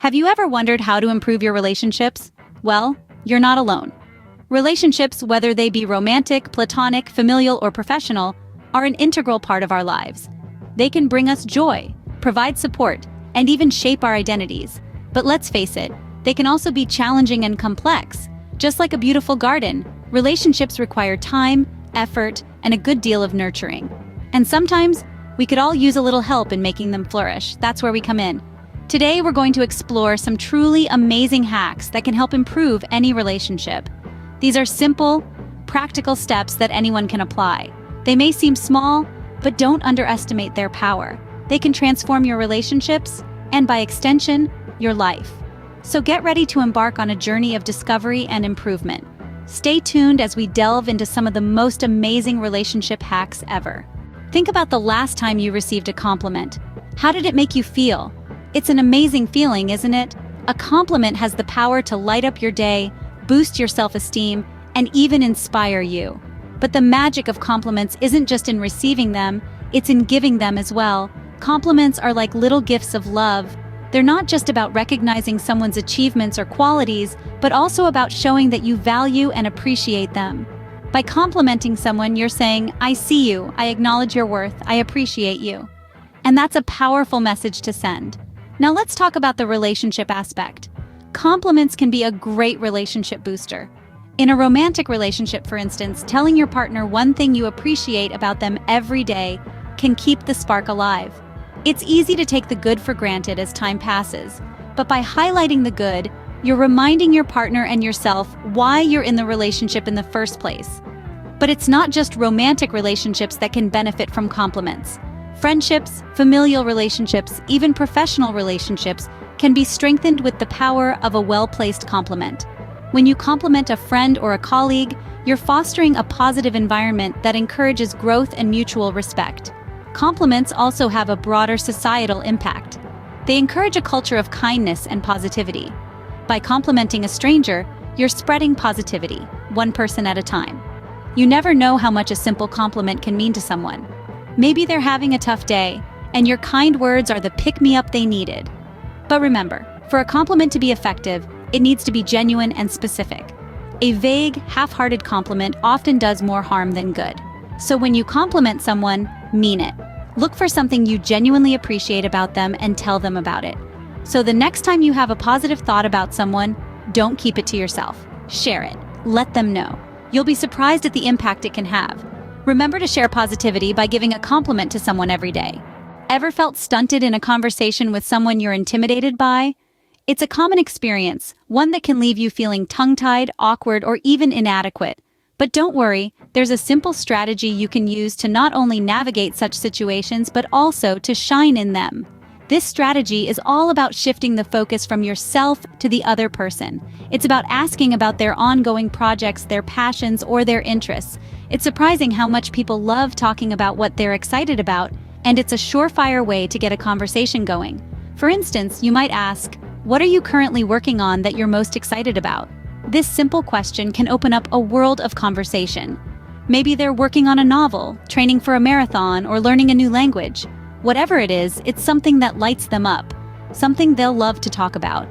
Have you ever wondered how to improve your relationships? Well, you're not alone. Relationships, whether they be romantic, platonic, familial, or professional, are an integral part of our lives. They can bring us joy, provide support, and even shape our identities. But let's face it, they can also be challenging and complex. Just like a beautiful garden, relationships require time, effort, and a good deal of nurturing. And sometimes, we could all use a little help in making them flourish. That's where we come in. Today, we're going to explore some truly amazing hacks that can help improve any relationship. These are simple, practical steps that anyone can apply. They may seem small, but don't underestimate their power. They can transform your relationships, and by extension, your life. So get ready to embark on a journey of discovery and improvement. Stay tuned as we delve into some of the most amazing relationship hacks ever. Think about the last time you received a compliment. How did it make you feel? It's an amazing feeling, isn't it? A compliment has the power to light up your day, boost your self-esteem, and even inspire you. But the magic of compliments isn't just in receiving them, it's in giving them as well. Compliments are like little gifts of love. They're not just about recognizing someone's achievements or qualities, but also about showing that you value and appreciate them. By complimenting someone, you're saying, "I see you, I acknowledge your worth, I appreciate you." And that's a powerful message to send. Now let's talk about the relationship aspect. Compliments can be a great relationship booster. In a romantic relationship, for instance, telling your partner one thing you appreciate about them every day can keep the spark alive. It's easy to take the good for granted as time passes, but by highlighting the good, you're reminding your partner and yourself why you're in the relationship in the first place. But it's not just romantic relationships that can benefit from compliments. Friendships, familial relationships, even professional relationships can be strengthened with the power of a well-placed compliment. When you compliment a friend or a colleague, you're fostering a positive environment that encourages growth and mutual respect. Compliments also have a broader societal impact. They encourage a culture of kindness and positivity. By complimenting a stranger, you're spreading positivity, one person at a time. You never know how much a simple compliment can mean to someone. Maybe they're having a tough day, and your kind words are the pick-me-up they needed. But remember, for a compliment to be effective, it needs to be genuine and specific. A vague, half-hearted compliment often does more harm than good. So when you compliment someone, mean it. Look for something you genuinely appreciate about them and tell them about it. So the next time you have a positive thought about someone, don't keep it to yourself. Share it. Let them know. You'll be surprised at the impact it can have. Remember to share positivity by giving a compliment to someone every day. Ever felt stunted in a conversation with someone you're intimidated by? It's a common experience, one that can leave you feeling tongue-tied, awkward, or even inadequate. But don't worry, there's a simple strategy you can use to not only navigate such situations, but also to shine in them. This strategy is all about shifting the focus from yourself to the other person. It's about asking about their ongoing projects, their passions, or their interests. It's surprising how much people love talking about what they're excited about, and it's a surefire way to get a conversation going. For instance, you might ask, "What are you currently working on that you're most excited about?" This simple question can open up a world of conversation. Maybe they're working on a novel, training for a marathon, or learning a new language. Whatever it is, it's something that lights them up, something they'll love to talk about.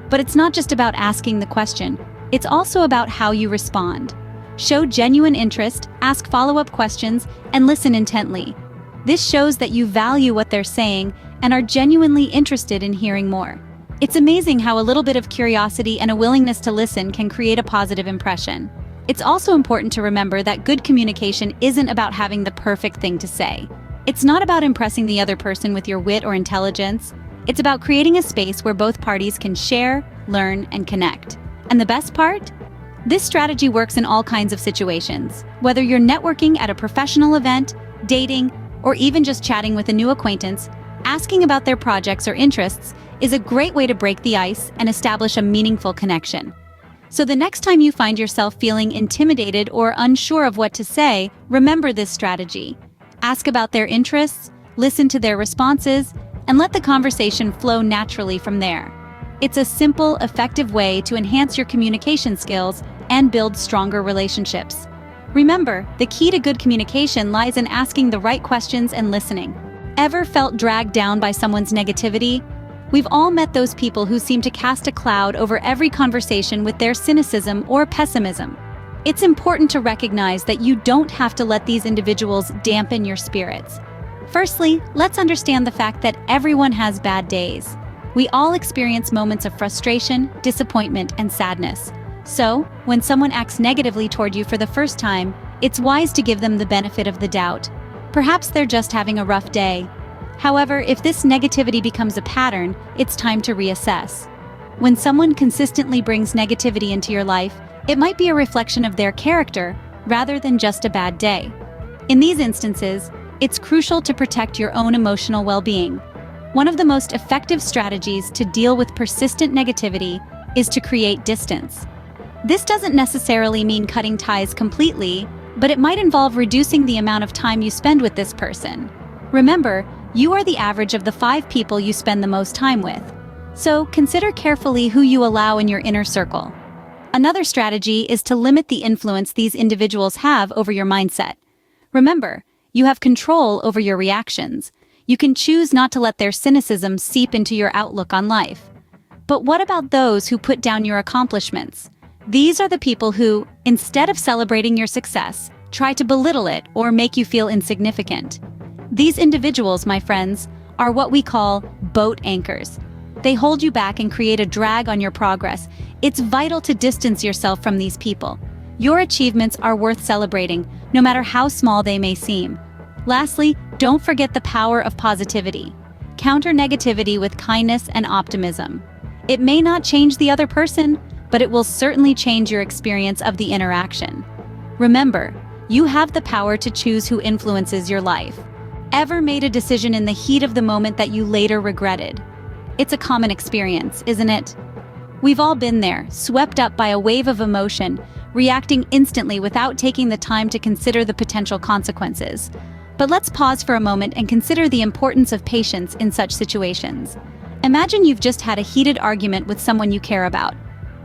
But it's not just about asking the question, it's also about how you respond. Show genuine interest, ask follow-up questions, and listen intently. This shows that you value what they're saying and are genuinely interested in hearing more. It's amazing how a little bit of curiosity and a willingness to listen can create a positive impression. It's also important to remember that good communication isn't about having the perfect thing to say. It's not about impressing the other person with your wit or intelligence. It's about creating a space where both parties can share, learn, and connect. And the best part? This strategy works in all kinds of situations. Whether you're networking at a professional event, dating, or even just chatting with a new acquaintance, asking about their projects or interests is a great way to break the ice and establish a meaningful connection. So the next time you find yourself feeling intimidated or unsure of what to say, remember this strategy. Ask about their interests, listen to their responses, and let the conversation flow naturally from there. It's a simple, effective way to enhance your communication skills and build stronger relationships. Remember, the key to good communication lies in asking the right questions and listening. Ever felt dragged down by someone's negativity? We've all met those people who seem to cast a cloud over every conversation with their cynicism or pessimism. It's important to recognize that you don't have to let these individuals dampen your spirits. Firstly, let's understand the fact that everyone has bad days. We all experience moments of frustration, disappointment, and sadness. So, when someone acts negatively toward you for the first time, it's wise to give them the benefit of the doubt. Perhaps they're just having a rough day. However, if this negativity becomes a pattern, it's time to reassess. When someone consistently brings negativity into your life, it might be a reflection of their character rather than just a bad day. In these instances, it's crucial to protect your own emotional well-being. One of the most effective strategies to deal with persistent negativity is to create distance. This doesn't necessarily mean cutting ties completely, but it might involve reducing the amount of time you spend with this person. Remember, you are the average of the 5 people you spend the most time with. So consider carefully who you allow in your inner circle. Another strategy is to limit the influence these individuals have over your mindset. Remember, you have control over your reactions. You can choose not to let their cynicism seep into your outlook on life. But what about those who put down your accomplishments? These are the people who, instead of celebrating your success, try to belittle it or make you feel insignificant. These individuals, my friends, are what we call boat anchors. They hold you back and create a drag on your progress. It's vital to distance yourself from these people. Your achievements are worth celebrating, no matter how small they may seem. Lastly, don't forget the power of positivity. Counter negativity with kindness and optimism. It may not change the other person, but it will certainly change your experience of the interaction. Remember, you have the power to choose who influences your life. Ever made a decision in the heat of the moment that you later regretted? It's a common experience, isn't it? We've all been there, swept up by a wave of emotion, reacting instantly without taking the time to consider the potential consequences. But let's pause for a moment and consider the importance of patience in such situations. Imagine you've just had a heated argument with someone you care about.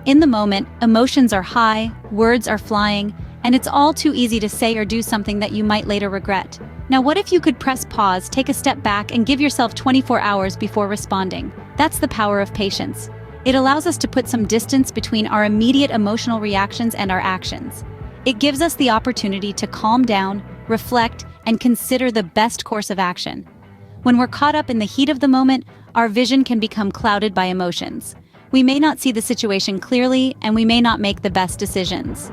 In the moment, emotions are high, words are flying, and it's all too easy to say or do something that you might later regret. Now, what if you could press pause, take a step back, and give yourself 24 hours before responding? That's the power of patience. It allows us to put some distance between our immediate emotional reactions and our actions. It gives us the opportunity to calm down, reflect, and consider the best course of action. When we're caught up in the heat of the moment, our vision can become clouded by emotions. We may not see the situation clearly, and we may not make the best decisions.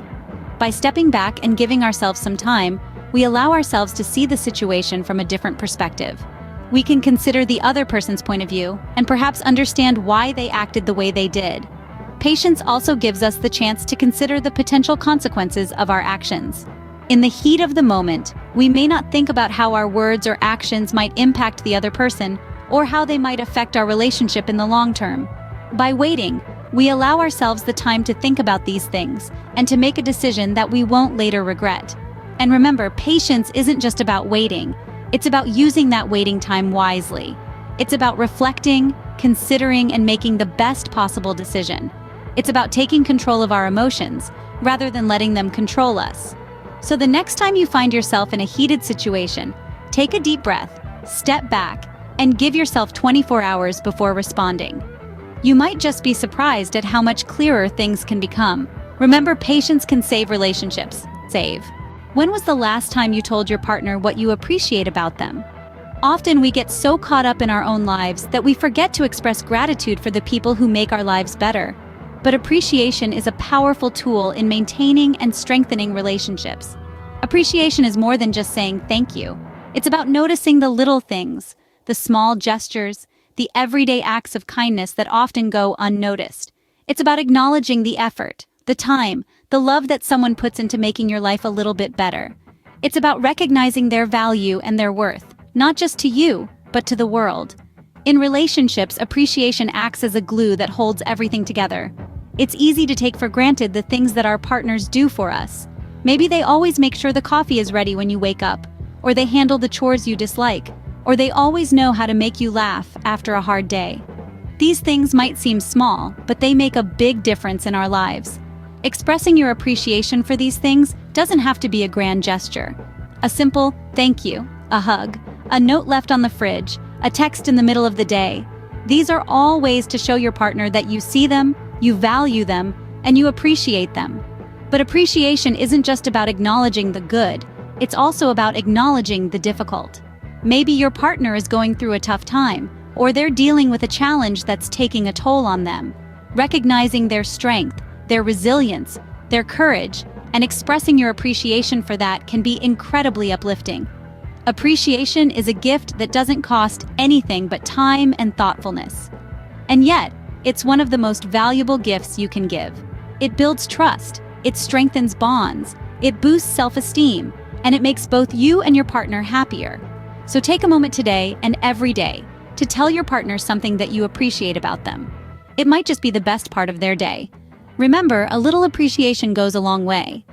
By stepping back and giving ourselves some time, we allow ourselves to see the situation from a different perspective. We can consider the other person's point of view and perhaps understand why they acted the way they did. Patience also gives us the chance to consider the potential consequences of our actions. In the heat of the moment, we may not think about how our words or actions might impact the other person or how they might affect our relationship in the long term. By waiting, we allow ourselves the time to think about these things and to make a decision that we won't later regret. And remember, patience isn't just about waiting. It's about using that waiting time wisely. It's about reflecting, considering, and making the best possible decision. It's about taking control of our emotions rather than letting them control us. So the next time you find yourself in a heated situation, take a deep breath, step back, and give yourself 24 hours before responding. You might just be surprised at how much clearer things can become. Remember, patience can save relationships. Save. When was the last time you told your partner what you appreciate about them? Often we get so caught up in our own lives that we forget to express gratitude for the people who make our lives better. But appreciation is a powerful tool in maintaining and strengthening relationships. Appreciation is more than just saying thank you. It's about noticing the little things, the small gestures, the everyday acts of kindness that often go unnoticed. It's about acknowledging the effort, the time, the love that someone puts into making your life a little bit better. It's about recognizing their value and their worth, not just to you, but to the world. In relationships, appreciation acts as a glue that holds everything together. It's easy to take for granted the things that our partners do for us. Maybe they always make sure the coffee is ready when you wake up, or they handle the chores you dislike, or they always know how to make you laugh after a hard day. These things might seem small, but they make a big difference in our lives. Expressing your appreciation for these things doesn't have to be a grand gesture. A simple thank you, a hug, a note left on the fridge, a text in the middle of the day. These are all ways to show your partner that you see them, you value them, and you appreciate them. But appreciation isn't just about acknowledging the good, it's also about acknowledging the difficult. Maybe your partner is going through a tough time, or they're dealing with a challenge that's taking a toll on them. Recognizing their strength, their resilience, their courage, and expressing your appreciation for that can be incredibly uplifting. Appreciation is a gift that doesn't cost anything but time and thoughtfulness. And yet, it's one of the most valuable gifts you can give. It builds trust, it strengthens bonds, it boosts self-esteem, and it makes both you and your partner happier. So take a moment today and every day to tell your partner something that you appreciate about them. It might just be the best part of their day. Remember, a little appreciation goes a long way.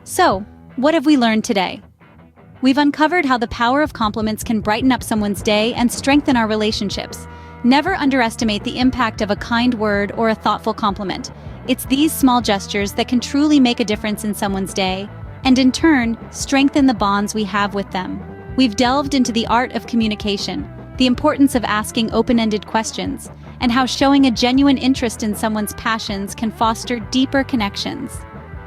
So, what have we learned today? We've uncovered how the power of compliments can brighten up someone's day and strengthen our relationships. Never underestimate the impact of a kind word or a thoughtful compliment. It's these small gestures that can truly make a difference in someone's day, and in turn, strengthen the bonds we have with them. We've delved into the art of communication, the importance of asking open-ended questions, and how showing a genuine interest in someone's passions can foster deeper connections.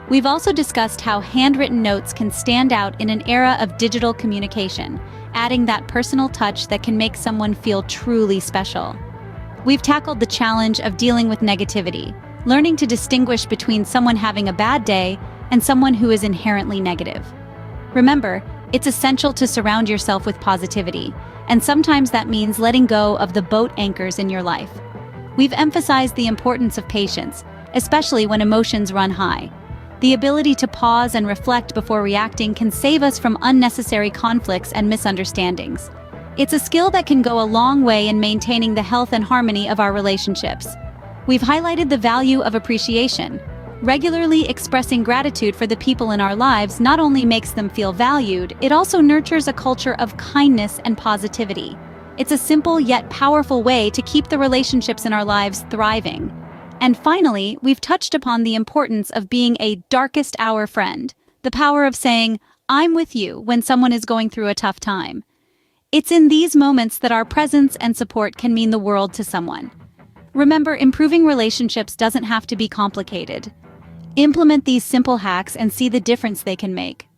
We've also discussed how handwritten notes can stand out in an era of digital communication, adding that personal touch that can make someone feel truly special. We've tackled the challenge of dealing with negativity, learning to distinguish between someone having a bad day and someone who is inherently negative. Remember, it's essential to surround yourself with positivity, and sometimes that means letting go of the boat anchors in your life. We've emphasized the importance of patience, especially when emotions run high. The ability to pause and reflect before reacting can save us from unnecessary conflicts and misunderstandings. It's a skill that can go a long way in maintaining the health and harmony of our relationships. We've highlighted the value of appreciation. Regularly expressing gratitude for the people in our lives not only makes them feel valued, it also nurtures a culture of kindness and positivity. It's a simple yet powerful way to keep the relationships in our lives thriving. And finally, we've touched upon the importance of being a darkest hour friend, the power of saying, "I'm with you" when someone is going through a tough time. It's in these moments that our presence and support can mean the world to someone. Remember, improving relationships doesn't have to be complicated. Implement these simple hacks and see the difference they can make.